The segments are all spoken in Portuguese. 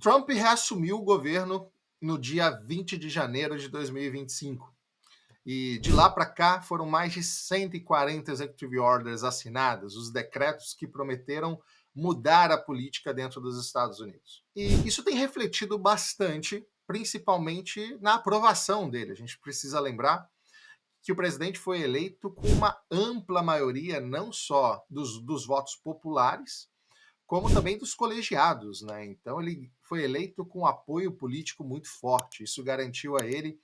Trump reassumiu o governo no dia 20 de janeiro de 2025. E de lá para cá foram mais de 140 executive orders assinadas, os decretos que prometeram mudar a política dentro dos Estados Unidos. E isso tem refletido bastante, principalmente na aprovação dele. A gente precisa lembrar que o presidente foi eleito com uma ampla maioria, não só dos votos populares, como também dos colegiados, né? Então ele foi eleito com apoio político muito forte. Isso garantiu a ele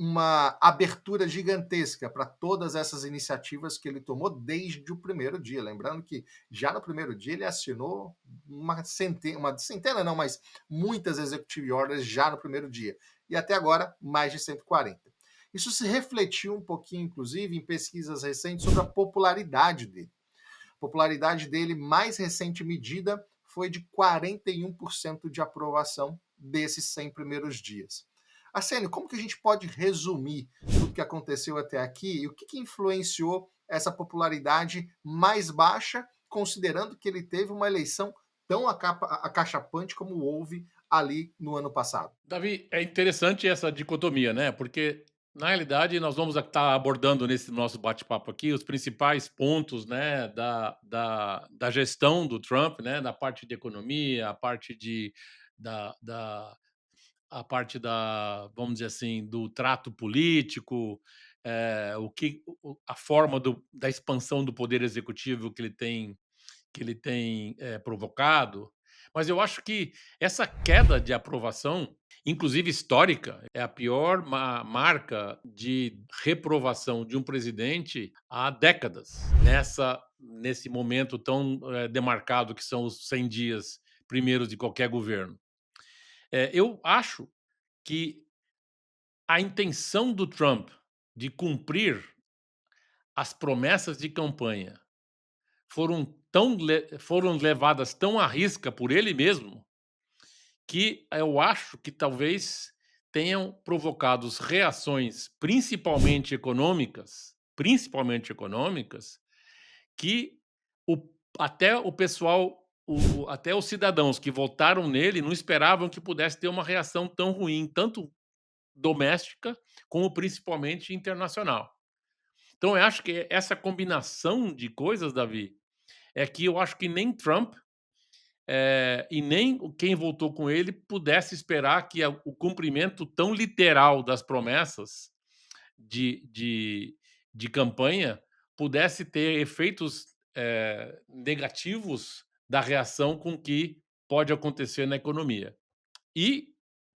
uma abertura gigantesca para todas essas iniciativas que ele tomou desde o primeiro dia. Lembrando que já no primeiro dia ele assinou uma centena não, mas muitas executive orders já no primeiro dia. E até agora, mais de 140. Isso se refletiu um pouquinho, inclusive, em pesquisas recentes sobre a popularidade dele. A popularidade dele, mais recente medida, foi de 41% de aprovação desses 100 primeiros dias. Arsênio, como que a gente pode resumir tudo que aconteceu até aqui e o que influenciou essa popularidade mais baixa, considerando que ele teve uma eleição tão acachapante como houve ali no ano passado? Davi, é interessante essa dicotomia, né? Porque, na realidade, nós vamos estar abordando nesse nosso bate-papo aqui os principais pontos, né, da gestão do Trump, né, da parte de economia, da, da, a parte vamos dizer assim, do trato político, a forma da expansão do poder executivo que ele tem provocado. Mas eu acho que essa queda de aprovação, inclusive histórica, é a pior marca de reprovação de um presidente há décadas, nesse momento tão demarcado que são os 100 dias primeiros de qualquer governo. Eu acho que a intenção do Trump de cumprir as promessas de campanha foram levadas tão à risca por ele mesmo, que eu acho que talvez tenham provocado reações principalmente econômicas, que até o pessoal, até os cidadãos que votaram nele não esperavam que pudesse ter uma reação tão ruim, tanto doméstica como principalmente internacional. Então eu acho que essa combinação de coisas, Davi, é que eu acho que nem Trump e nem quem votou com ele pudesse esperar que o cumprimento tão literal das promessas de, de, de campanha pudesse ter efeitos negativos da reação com que pode acontecer na economia. E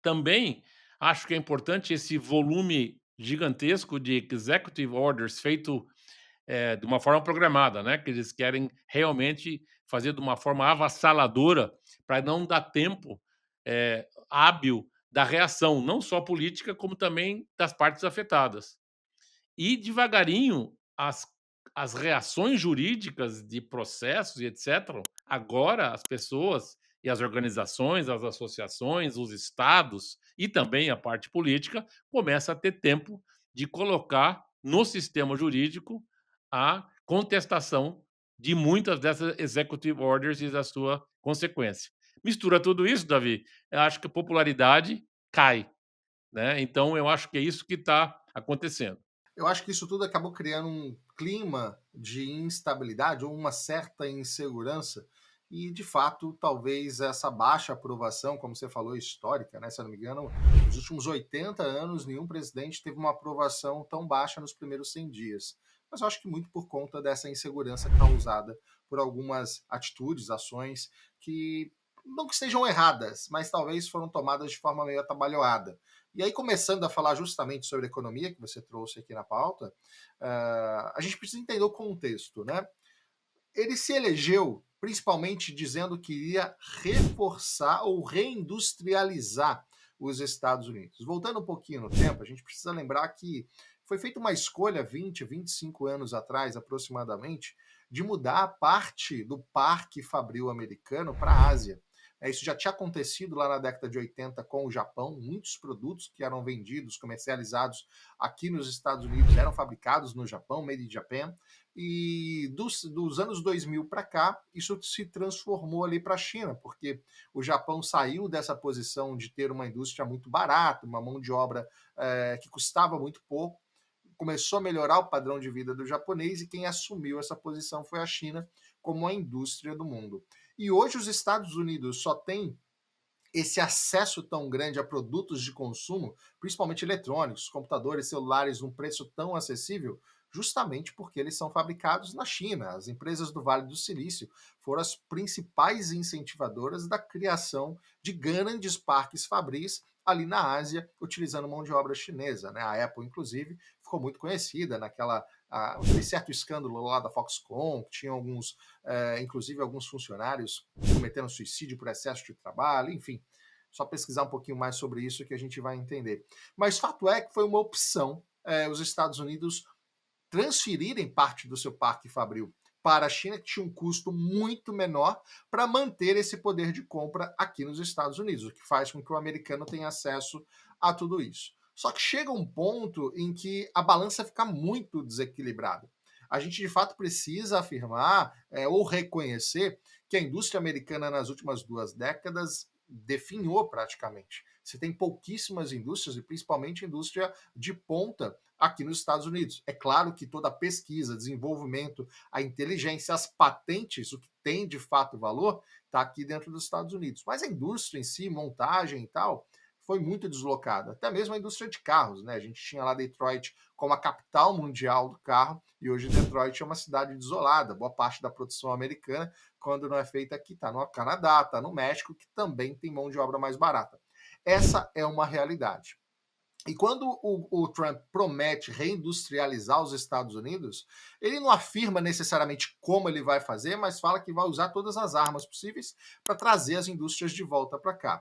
também acho que é importante esse volume gigantesco de executive orders feito de uma forma programada, né? Que eles querem realmente fazer de uma forma avassaladora para não dar tempo hábil da reação, não só política, como também das partes afetadas. E devagarinho as reações jurídicas de processos e etc. Agora as pessoas e as organizações, as associações, os estados e também a parte política começa a ter tempo de colocar no sistema jurídico a contestação de muitas dessas executive orders e da sua consequência. Mistura tudo isso, Davi, eu acho que a popularidade cai, né? Então eu acho que é isso que está acontecendo. Eu acho que isso tudo acabou criando um clima de instabilidade ou uma certa insegurança. E, de fato, talvez essa baixa aprovação, como você falou, histórica, né? Se eu não me engano, nos últimos 80 anos, nenhum presidente teve uma aprovação tão baixa nos primeiros 100 dias. Mas eu acho que muito por conta dessa insegurança causada por algumas atitudes, ações que não que sejam erradas, mas talvez foram tomadas de forma meio atabalhoada. E aí, começando a falar justamente sobre economia, que você trouxe aqui na pauta, a gente precisa entender o contexto, né? Ele se elegeu principalmente dizendo que iria reforçar ou reindustrializar os Estados Unidos. Voltando um pouquinho no tempo, a gente precisa lembrar que foi feita uma escolha 20, 25 anos atrás, aproximadamente, de mudar parte do parque fabril americano para a Ásia, Isso já tinha acontecido lá na década de 80 com o Japão. Muitos produtos que eram vendidos, comercializados aqui nos Estados Unidos eram fabricados no Japão, made in Japan. E dos anos 2000 para cá, isso se transformou ali para a China, porque o Japão saiu dessa posição de ter uma indústria muito barata, uma mão de obra que custava muito pouco, começou a melhorar o padrão de vida do japonês, e quem assumiu essa posição foi a China como a indústria do mundo. E hoje os Estados Unidos só têm esse acesso tão grande a produtos de consumo, principalmente eletrônicos, computadores, celulares, num preço tão acessível, justamente porque eles são fabricados na China. As empresas do Vale do Silício foram as principais incentivadoras da criação de grandes parques fabris ali na Ásia, utilizando mão de obra chinesa, né? A Apple, inclusive, ficou muito conhecida naquela aquele certo escândalo lá da Foxconn, que tinha alguns, inclusive alguns funcionários cometendo suicídio por excesso de trabalho, enfim. Só pesquisar um pouquinho mais sobre isso que a gente vai entender. Mas fato é que foi uma opção os Estados Unidos transferirem parte do seu parque fabril para a China, que tinha um custo muito menor, para manter esse poder de compra aqui nos Estados Unidos, o que faz com que o americano tenha acesso a tudo isso. Só que chega um ponto em que a balança fica muito desequilibrada. A gente de fato precisa afirmar ou reconhecer que a indústria americana nas últimas 2 décadas definhou praticamente. Você tem pouquíssimas indústrias, e principalmente indústria de ponta aqui nos Estados Unidos. É claro que toda a pesquisa, desenvolvimento, a inteligência, as patentes, o que tem de fato valor, está aqui dentro dos Estados Unidos. Mas a indústria em si, montagem e tal, foi muito deslocada. Até mesmo a indústria de carros, né? A gente tinha lá Detroit como a capital mundial do carro, e hoje Detroit é uma cidade desolada. Boa parte da produção americana, quando não é feita aqui, está no Canadá, está no México, que também tem mão de obra mais barata. Essa é uma realidade. E quando o Trump promete reindustrializar os Estados Unidos, ele não afirma necessariamente como ele vai fazer, mas fala que vai usar todas as armas possíveis para trazer as indústrias de volta para cá.